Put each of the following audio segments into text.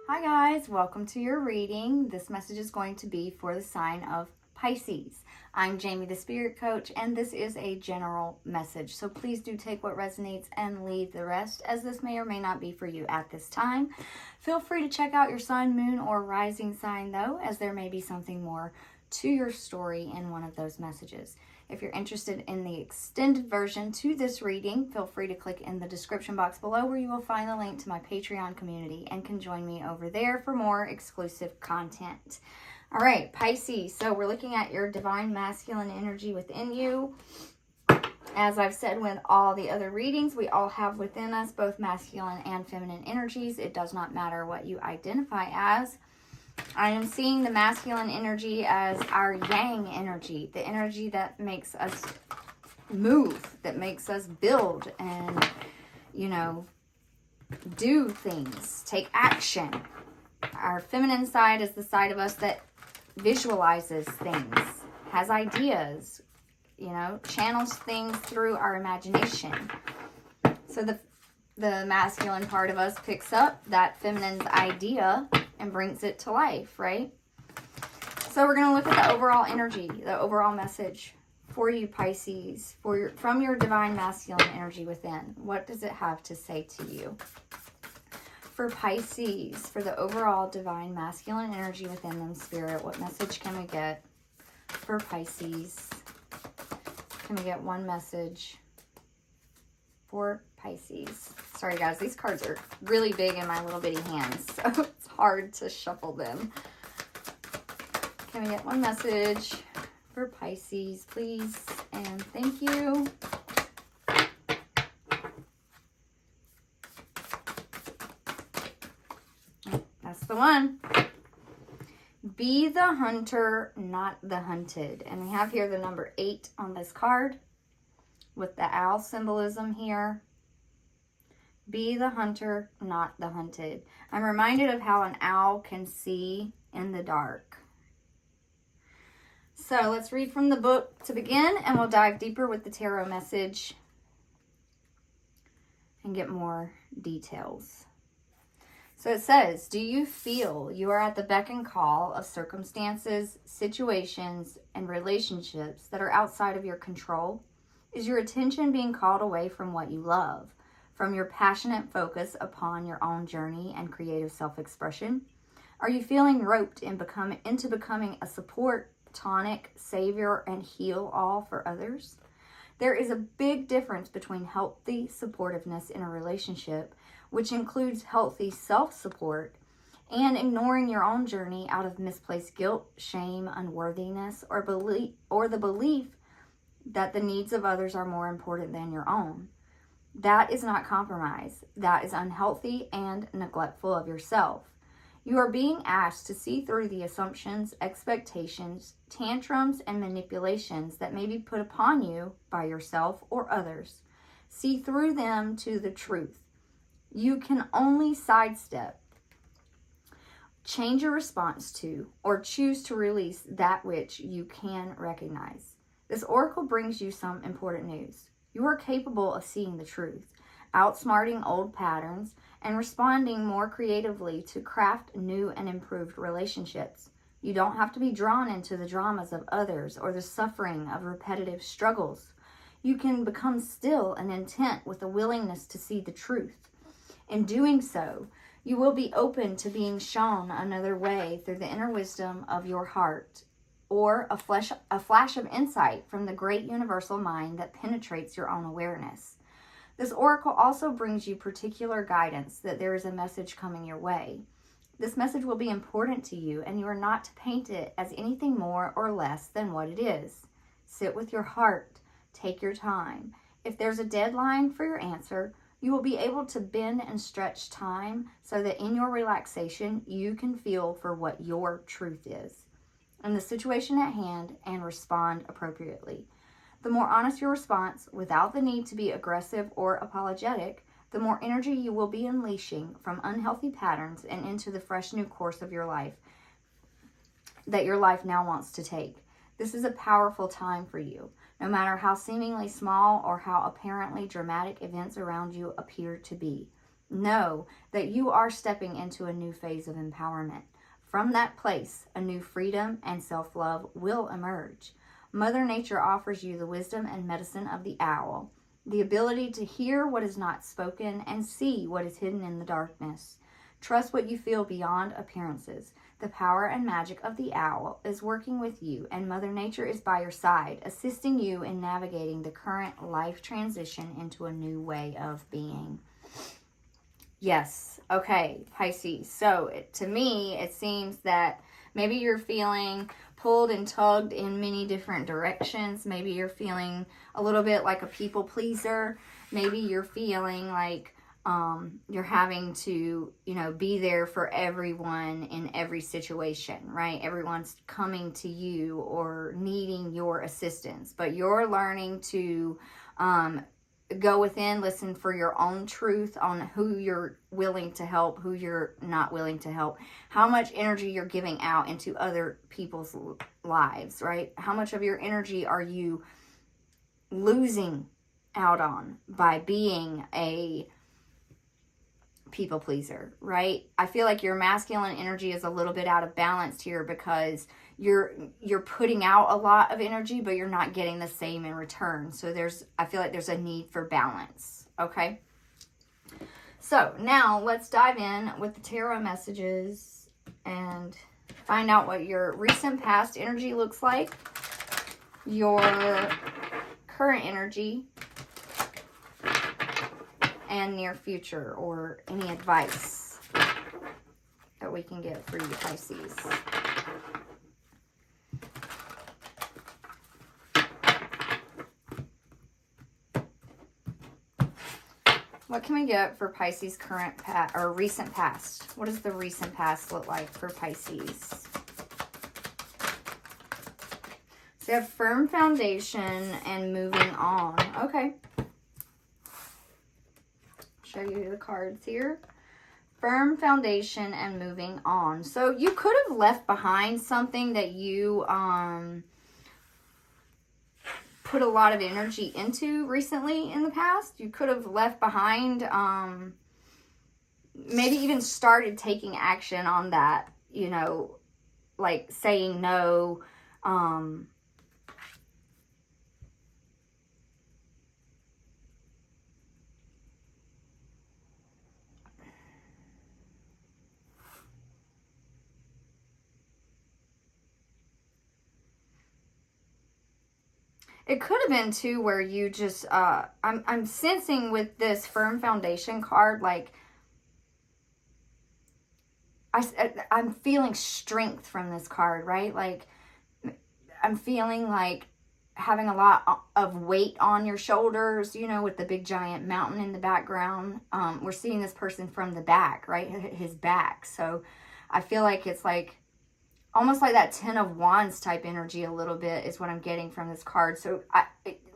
Hi guys, welcome to your reading. This message is going to be for the sign of Pisces. I'm Jamie, the Spirit Coach, and this is a general message. So please do take what resonates and leave the rest, as this may or may not be for you at this time. Feel free to check out your sun, moon, or rising sign though, as there may be something more to your story in one of those messages. If you're interested in the extended version to this reading, feel free to click in the description box below where you will find the link to my Patreon community and can join me over there for more exclusive content. All right, Pisces. So we're looking at your divine masculine energy within you. As I've said with all the other readings, we all have within us both masculine and feminine energies. It does not matter what you identify as. I am seeing the masculine energy as our yang energy, the energy that makes us move, that makes us build and, do things, take action. Our feminine side is the side of us that visualizes things, has ideas, channels things through our imagination. So the masculine part of us picks up that feminine's idea and brings it to life, right? So we're going to look at the overall energy, the overall message for you, Pisces, from your divine masculine energy within. What does it have to say to you? For Pisces, for the overall divine masculine energy within them, Spirit, what message can we get for Pisces? Can we get one message for Pisces? Sorry guys, these cards are really big in my little bitty hands, so it's hard to shuffle them. Can we get one message for Pisces, please? And thank you. That's the one. Be the hunter, not the hunted. And we have here the number 8 on this card with the owl symbolism here. Be the hunter, not the hunted. I'm reminded of how an owl can see in the dark. So let's read from the book to begin, and we'll dive deeper with the tarot message and get more details. So it says, do you feel you are at the beck and call of circumstances, situations, and relationships that are outside of your control? Is your attention being called away from what you love, from your passionate focus upon your own journey and creative self-expression? Are you feeling roped into becoming a support, tonic, savior, and heal-all for others? There is a big difference between healthy supportiveness in a relationship, which includes healthy self-support, and ignoring your own journey out of misplaced guilt, shame, unworthiness, or the belief that the needs of others are more important than your own. That is not compromise. That is unhealthy and neglectful of yourself. You are being asked to see through the assumptions, expectations, tantrums, and manipulations that may be put upon you by yourself or others. See through them to the truth. You can only sidestep, change your response to, or choose to release that which you can recognize. This oracle brings you some important news. You are capable of seeing the truth, outsmarting old patterns, and responding more creatively to craft new and improved relationships. You don't have to be drawn into the dramas of others or the suffering of repetitive struggles. You can become still and intent with a willingness to see the truth. In doing so, you will be open to being shown another way through the inner wisdom of your heart, or a flash of insight from the great universal mind that penetrates your own awareness. This oracle also brings you particular guidance that there is a message coming your way. This message will be important to you, and you are not to paint it as anything more or less than what it is. Sit with your heart. Take your time. If there's a deadline for your answer, you will be able to bend and stretch time so that in your relaxation, you can feel for what your truth is in the situation at hand and respond appropriately. The more honest your response, without the need to be aggressive or apologetic, the more energy you will be unleashing from unhealthy patterns and into the fresh new course of your life that your life now wants to take. This is a powerful time for you, no matter how seemingly small or how apparently dramatic events around you appear to be. know that you are stepping into a new phase of empowerment. From that place, a new freedom and self-love will emerge. Mother Nature offers you the wisdom and medicine of the owl, the ability to hear what is not spoken and see what is hidden in the darkness. Trust what you feel beyond appearances. The power and magic of the owl is working with you, and Mother Nature is by your side, assisting you in navigating the current life transition into a new way of being. Yes. Okay, Pisces. So to me, it seems that maybe you're feeling pulled and tugged in many different directions. Maybe you're feeling a little bit like a people pleaser. Maybe you're feeling like you're having to, be there for everyone in every situation, right? Everyone's coming to you or needing your assistance, but you're learning to go within, listen for your own truth on who you're willing to help, who you're not willing to help, how much energy you're giving out into other people's lives, right? How much of your energy are you losing out on by being a people pleaser, right? I feel like your masculine energy is a little bit out of balance here because you're putting out a lot of energy, but you're not getting the same in return. So I feel like there's a need for balance, okay? So now let's dive in with the tarot messages and find out what your recent past energy looks like, your current energy, and near future, or any advice that we can get for you, Pisces. What can we get for Pisces' current or recent past? What does the recent past look like for Pisces? So you have firm foundation and moving on. Okay. Show you the cards here. Firm foundation and moving on. So you could have left behind something that you put a lot of energy into recently in the past. You could have left behind, maybe even started taking action on that, like saying no, it could have been too where you just I'm sensing with this firm foundation card, like I'm feeling strength from this card, right? Like I'm feeling like having a lot of weight on your shoulders, with the big giant mountain in the background. We're seeing this person from the back, right? His back. So I feel like it's like almost like that 10 of Wands type energy a little bit is what I'm getting from this card. So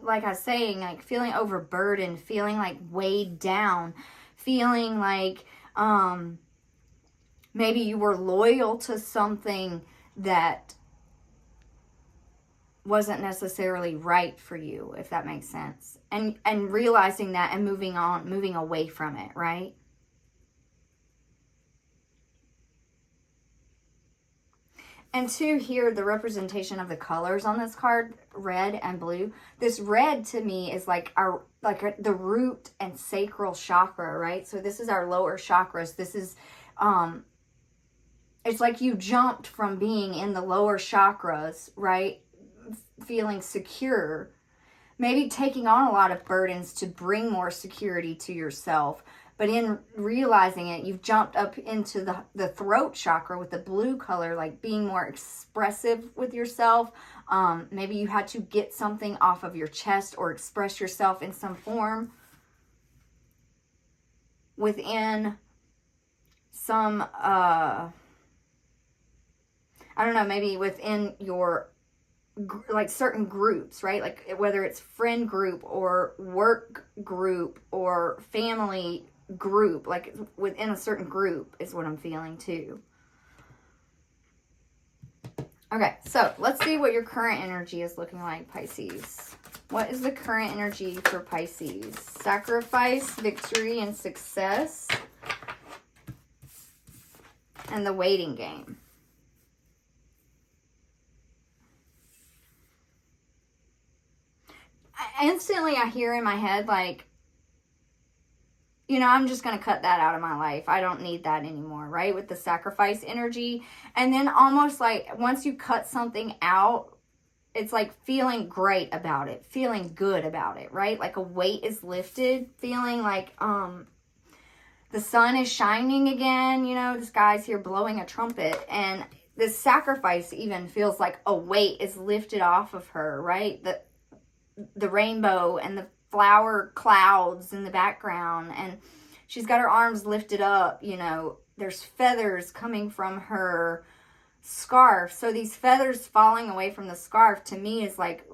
like I was saying, like feeling overburdened, feeling like weighed down, feeling like maybe you were loyal to something that wasn't necessarily right for you, if that makes sense. And realizing that and moving on, moving away from it, right? And two, here, the representation of the colors on this card, red and blue. This red to me is like the root and sacral chakra, right? So this is our lower chakras. This is, it's like you jumped from being in the lower chakras, right? Feeling secure, maybe taking on a lot of burdens to bring more security to yourself. But in realizing it, you've jumped up into the throat chakra with the blue color, like being more expressive with yourself. Maybe you had to get something off of your chest or express yourself in some form within some, I don't know, maybe within your, like certain groups, right? Like whether it's friend group or work group or family group, like within a certain group is what I'm feeling too. Okay, so let's see what your current energy is looking like, Pisces. What is the current energy for Pisces? Sacrifice, victory, and success. And the waiting game. Instantly, I hear in my head, like, you know, I'm just going to cut that out of my life. I don't need that anymore, right? With the sacrifice energy. And then almost like once you cut something out, it's like feeling great about it, feeling good about it, right? Like a weight is lifted, feeling like the sun is shining again. You know, this guy's here blowing a trumpet. And this sacrifice even feels like a weight is lifted off of her, right? The rainbow and the flower clouds in the background, and she's got her arms lifted up, you know, there's feathers coming from her scarf. So these feathers falling away from the scarf to me is like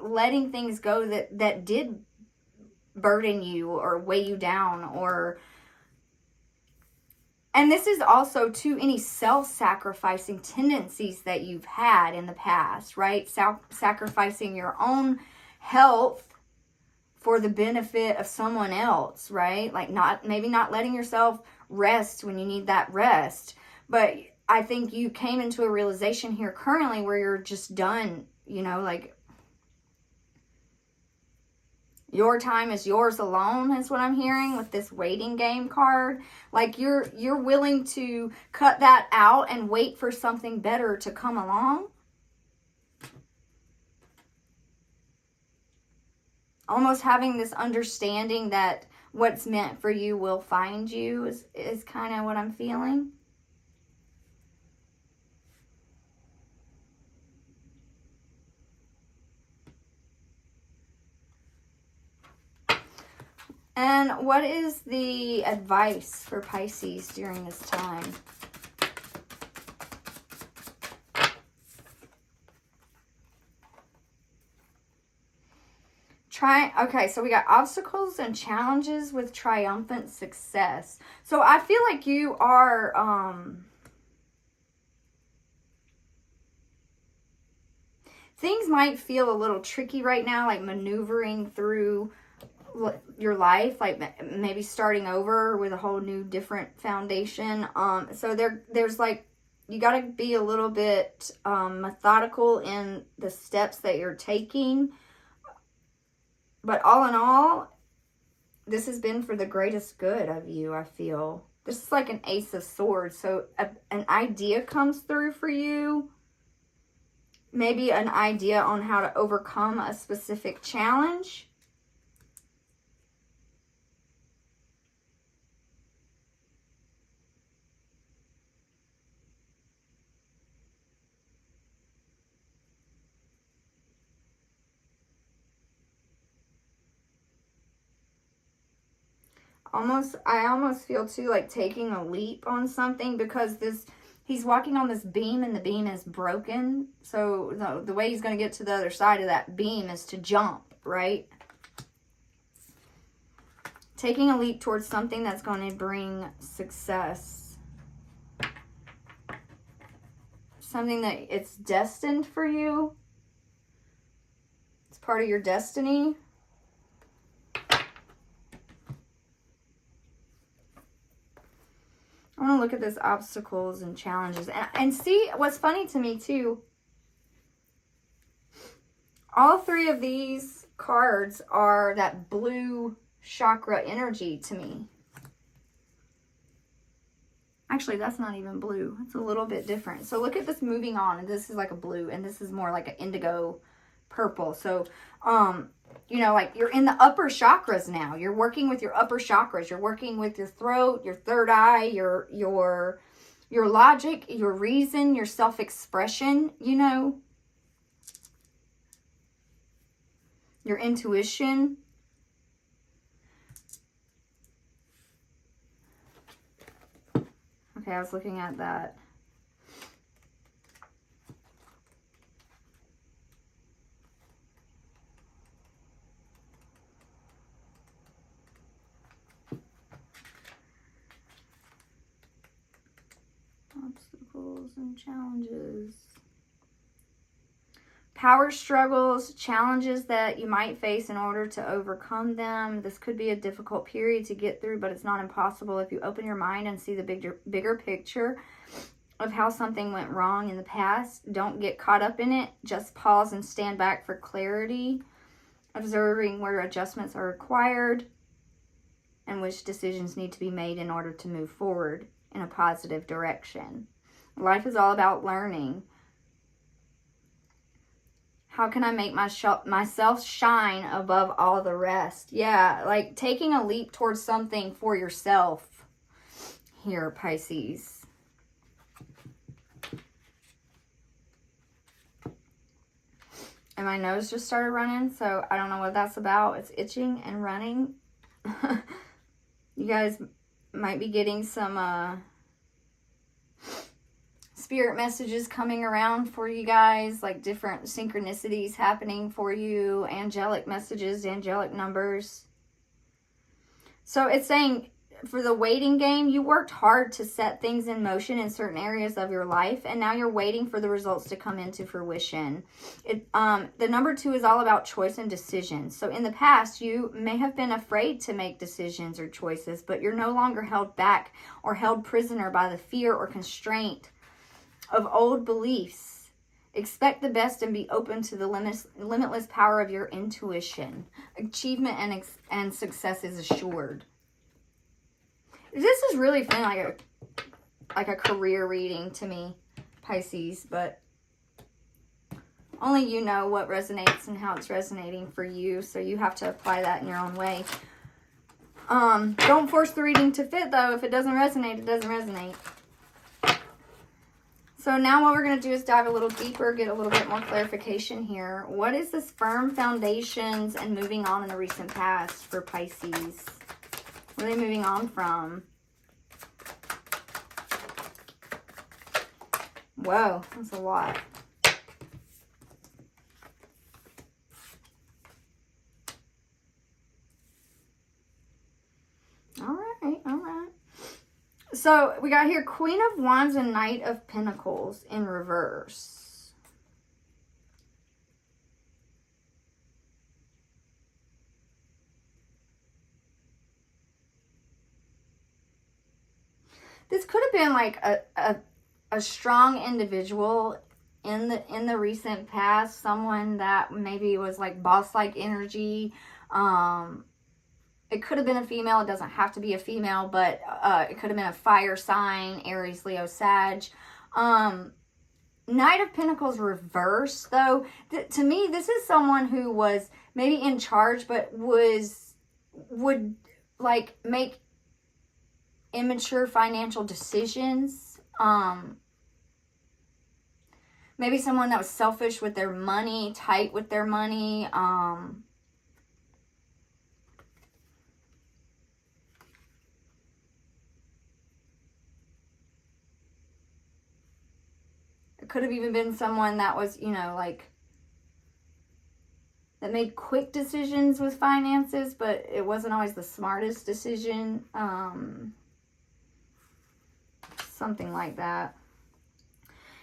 letting things go that did burden you or weigh you down, or, and this is also to any self-sacrificing tendencies that you've had in the past, right? Sacrificing your own health for the benefit of someone else, right? Like maybe not letting yourself rest when you need that rest. But I think you came into a realization here currently where you're just done, you know, like your time is yours alone is what I'm hearing with this waiting game card. Like you're willing to cut that out and wait for something better to come along. Almost having this understanding that what's meant for you will find you is kind of what I'm feeling. And what is the advice for Pisces during this time? Okay, so we got obstacles and challenges with triumphant success. So I feel like you are, things might feel a little tricky right now, like maneuvering through your life, like maybe starting over with a whole new different foundation. So there's like, you got to be a little bit methodical in the steps that you're taking. But all in all, this has been for the greatest good of you, I feel. This is like an Ace of Swords. So an idea comes through for you. Maybe an idea on how to overcome a specific challenge. I almost feel too like taking a leap on something, because he's walking on this beam and the beam is broken. So the way he's going to get to the other side of that beam is to jump, right? Taking a leap towards something that's going to bring success. Something that it's destined for you. It's part of your destiny. I want to look at this obstacles and challenges and see what's funny to me too. All three of these cards are that blue chakra energy to me. Actually, that's not even blue. It's a little bit different. So look at this moving on, and this is like a blue, and this is more like an indigo purple. So, you know, like you're in the upper chakras now. You're working with your upper chakras. You're working with your throat, your third eye, your logic, your reason, your self-expression, you know, your intuition. Okay, I was looking at that. Obstacles and challenges. Power struggles, challenges that you might face in order to overcome them. This could be a difficult period to get through, but it's not impossible if you open your mind and see the bigger picture of how something went wrong in the past. Don't get caught up in it. Just pause and stand back for clarity, observing where adjustments are required and which decisions need to be made in order to move forward in a positive direction. Life is all about learning. How can I make myself shine above all the rest? Yeah, like taking a leap towards something for yourself here, Pisces. And my nose just started running, so I don't know what that's about. It's itching and running. You guys might be getting some spirit messages coming around for you guys, like different synchronicities happening for you, angelic messages, angelic numbers. So it's saying for the waiting game, you worked hard to set things in motion in certain areas of your life, and now you're waiting for the results to come into fruition. The number 2 is all about choice and decisions. So in the past, you may have been afraid to make decisions or choices, but you're no longer held back or held prisoner by the fear or constraint of old beliefs. Expect the best and be open to the limitless power of your intuition. Achievement and success is assured. This is really feeling like a career reading to me, Pisces, but only you know what resonates and how it's resonating for you, so you have to apply that in your own way. Don't force the reading to fit, though. If it doesn't resonate, it doesn't resonate. So now what we're going to do is dive a little deeper, get a little bit more clarification here. What is this firm foundations and moving on in the recent past for Pisces? What are they moving on from? Whoa, that's a lot. All right. So we got here Queen of Wands and Knight of Pentacles in reverse. This could have been like a strong individual in the recent past, someone that maybe was like boss-like energy. It could have been a female. It doesn't have to be a female, but it could have been a fire sign, Aries, Leo, Sag. Knight of Pentacles reverse, though. To me, this is someone who was maybe in charge, but would like make immature financial decisions. Maybe someone that was selfish with their money, tight with their money. It could have even been someone that was, like, that made quick decisions with finances, but it wasn't always the smartest decision. Something like that.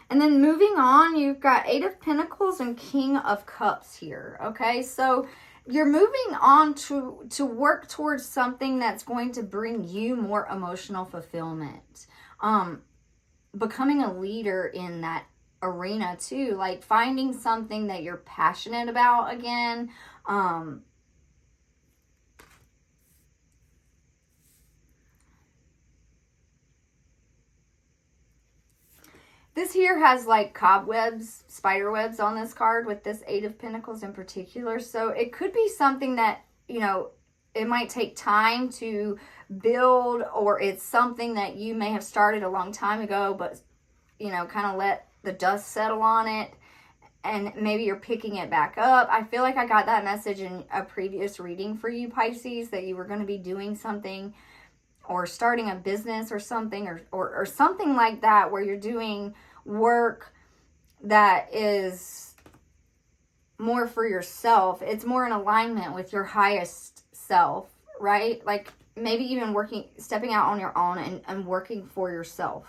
And then moving on, you've got 8 of Pentacles and King of Cups here. Okay, so you're moving on to work towards something that's going to bring you more emotional fulfillment. Becoming a leader in that arena too, like finding something that you're passionate about again. This here has like cobwebs, spider webs on this card with this 8 of Pentacles in particular. So it could be something that, it might take time to build, or it's something that you may have started a long time ago, but, kind of let the dust settle on it. And maybe you're picking it back up. I feel like I got that message in a previous reading for you, Pisces, that you were going to be doing something or starting a business or something, or something like that, where you're doing work that is more for yourself. It's more in alignment with your highest self, right? Like maybe even stepping out on your own and working for yourself.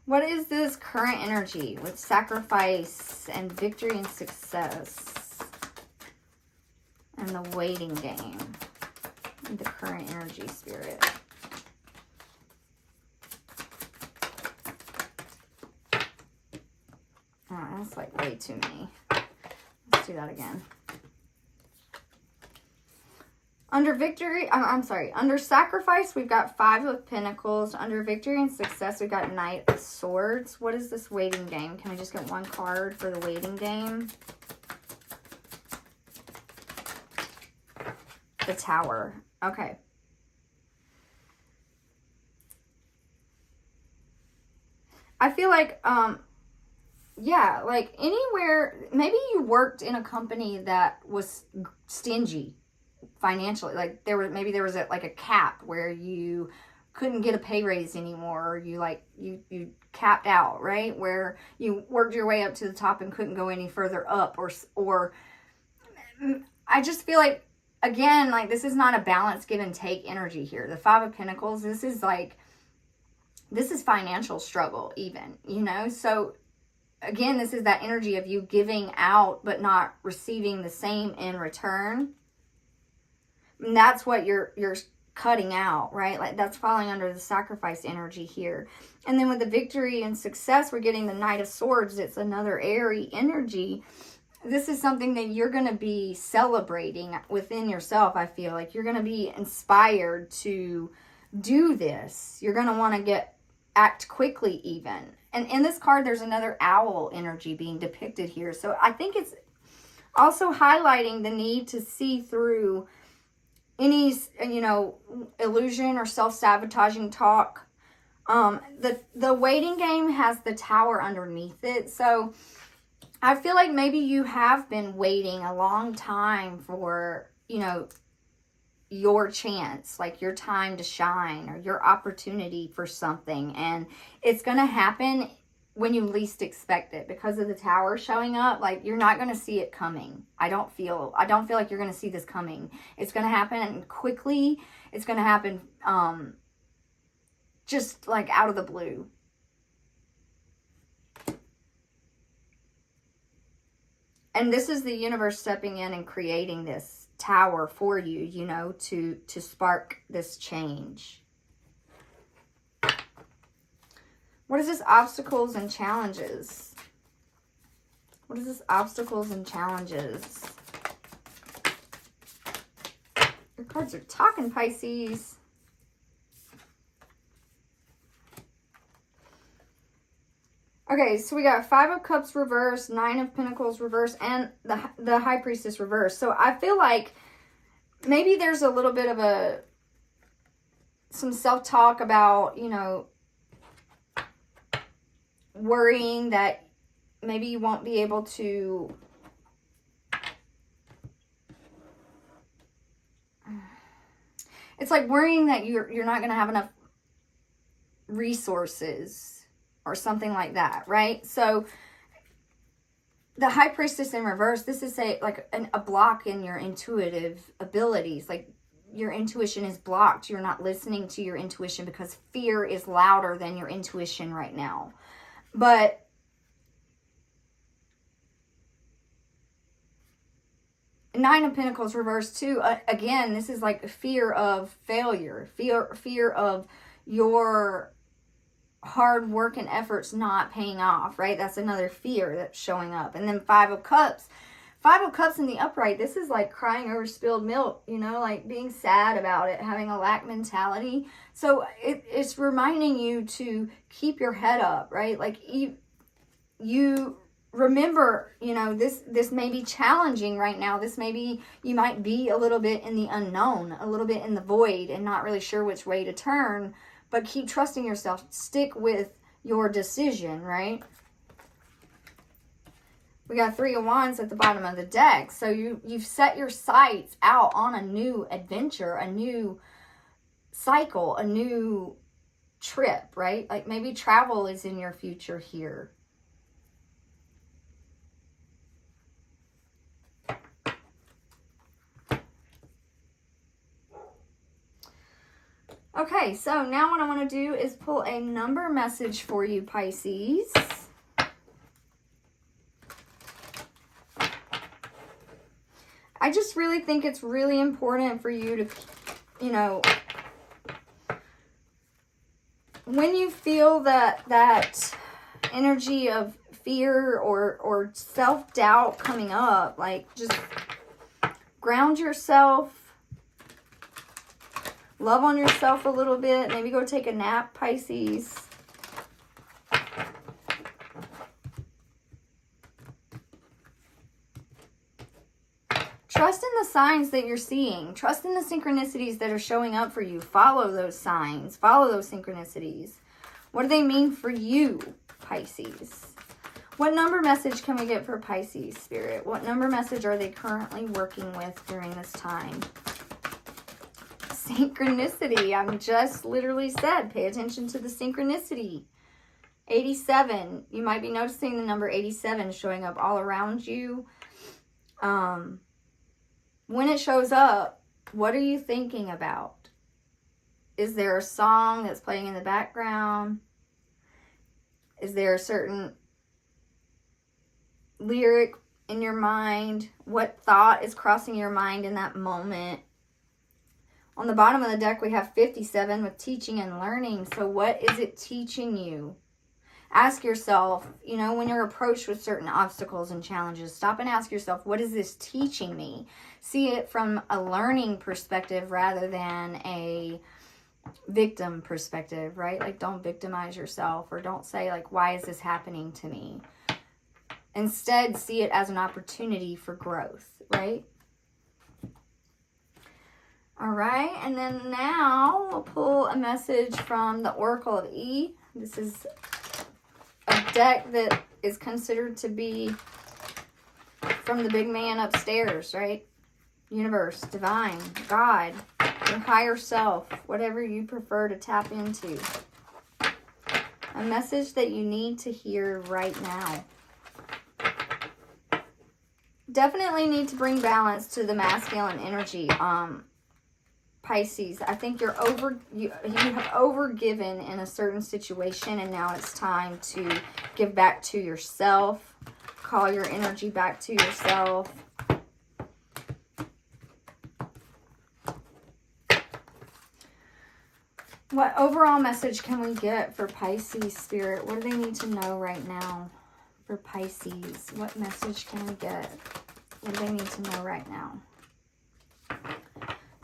What is this current energy with sacrifice and victory and success and the waiting game? The current energy, Spirit. Oh, that's like way too many. Let's do that again. Under victory, I'm sorry, under sacrifice, we've got 5 of Pentacles. Under victory and success, we've got Knight of Swords. What is this waiting game? Can we just get one card for the waiting game? The Tower. Okay. I feel like, yeah, like anywhere, maybe you worked in a company that was stingy financially. Like maybe there was like a cap where you couldn't get a pay raise anymore, or you capped out, right? Where you worked your way up to the top and couldn't go any further up, or I just feel like, again, like this is not a balance give and take energy here. The 5 of Pentacles, this is financial struggle even, you know? So again, this is that energy of you giving out but not receiving the same in return. And that's what you're cutting out, right? Like that's falling under the sacrifice energy here. And then with the victory and success, we're getting the Knight of Swords. It's another airy energy. This is something that you're going to be celebrating within yourself. I feel like you're going to be inspired to do this. You're going to want to act quickly even. And in this card, there's another owl energy being depicted here. So I think it's also highlighting the need to see through any, you know, illusion or self-sabotaging talk. The waiting game has the Tower underneath it. So I feel like maybe you have been waiting a long time for, you know, your chance, like your time to shine or your opportunity for something. And it's going to happen when you least expect it because of the Tower showing up. Like you're not going to see it coming. I don't feel like you're going to see this coming. It's going to happen quickly. It's going to happen just like out of the blue. And this is the universe stepping in and creating this Tower for you, you know, to spark this change. What is this? Obstacles and challenges. What is this? Obstacles and challenges. Your cards are talking, Pisces. Okay, so we got 5 of Cups reversed, 9 of Pentacles reversed, and the High Priestess reversed. So I feel like maybe there's a little bit of some self-talk about, you know, worrying that maybe you won't be able to it's like worrying that you're not going to have enough resources or something like that, right? So the High Priestess in reverse, this is a block in your intuitive abilities. Like your intuition is blocked. You're not listening to your intuition because fear is louder than your intuition right now. But Nine of Pentacles reversed too. Again, this is like fear of failure, fear of your hard work and efforts not paying off, right? That's another fear that's showing up. And then 5 of Cups. 5 of Cups in the upright, this is like crying over spilled milk, you know, like being sad about it, having a lack mentality. So it's reminding you to keep your head up, right? Like you remember, you know, this may be challenging right now. This may be, you might be a little bit in the unknown, a little bit in the void and not really sure which way to turn, but keep trusting yourself. Stick with your decision, right? We got 3 of Wands at the bottom of the deck. So you've set your sights out on a new adventure, a new cycle, a new trip, right? Like maybe travel is in your future here. Okay, so now what I want to do is pull a number message for you, Pisces. I just really think it's really important for you to, you know, when you feel that energy of fear or self-doubt coming up, like, just ground yourself, love on yourself a little bit, maybe go take a nap, Pisces. Trust in the signs that you're seeing. Trust in the synchronicities that are showing up for you. Follow those signs. Follow those synchronicities. What do they mean for you, Pisces? What number message can we get for Pisces, Spirit? What number message are they currently working with during this time? Synchronicity. I'm just literally said, pay attention to the synchronicity. 87. You might be noticing the number 87 showing up all around you. When it shows up, what are you thinking about? Is there a song that's playing in the background? Is there a certain lyric in your mind? What thought is crossing your mind in that moment? On the bottom of the deck, we have 57 with teaching and learning. So what is it teaching you? Ask yourself, you know, when you're approached with certain obstacles and challenges, stop and ask yourself, what is this teaching me? See it from a learning perspective rather than a victim perspective, right? Like, don't victimize yourself, or don't say, like, why is this happening to me? Instead, see it as an opportunity for growth, right? All right, and then now we'll pull a message from the Oracle of E. This is a deck that is considered to be from the big man upstairs, right? Universe, divine, God, your higher self, whatever you prefer to tap into. A message that you need to hear right now. Definitely need to bring balance to the masculine energy. Pisces, I think you have overgiven in a certain situation, and now it's time to give back to yourself. Call your energy back to yourself. What overall message can we get for Pisces, Spirit? What do they need to know right now for Pisces? What message can we get? What do they need to know right now?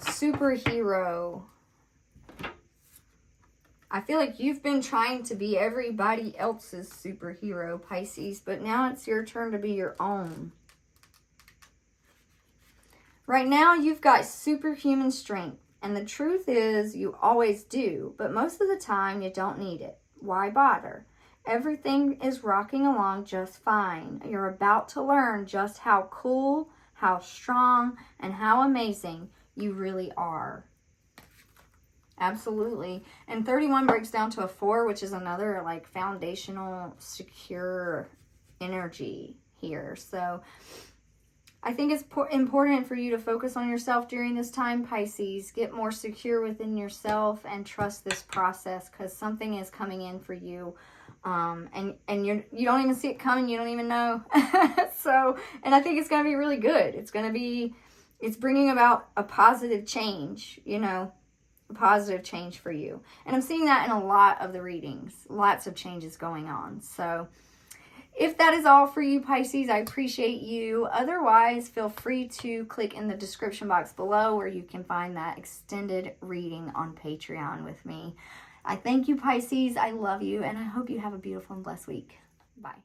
Superhero. I feel like you've been trying to be everybody else's superhero, Pisces, but now it's your turn to be your own. Right now, you've got superhuman strength, and the truth is you always do, but most of the time you don't need it. Why bother? Everything is rocking along just fine. You're about to learn just how cool, how strong, and how amazing you really are. Absolutely. And 31 breaks down to a 4, which is another like foundational, secure energy here. So I think it's important for you to focus on yourself during this time, Pisces. Get more secure within yourself and trust this process, because something is coming in for you. And you don't even see it coming. You don't even know. So, and I think it's going to be really good. It's bringing about a positive change, you know, a positive change for you. And I'm seeing that in a lot of the readings. Lots of changes going on. So if that is all for you, Pisces, I appreciate you. Otherwise, feel free to click in the description box below where you can find that extended reading on Patreon with me. I thank you, Pisces. I love you, and I hope you have a beautiful and blessed week. Bye.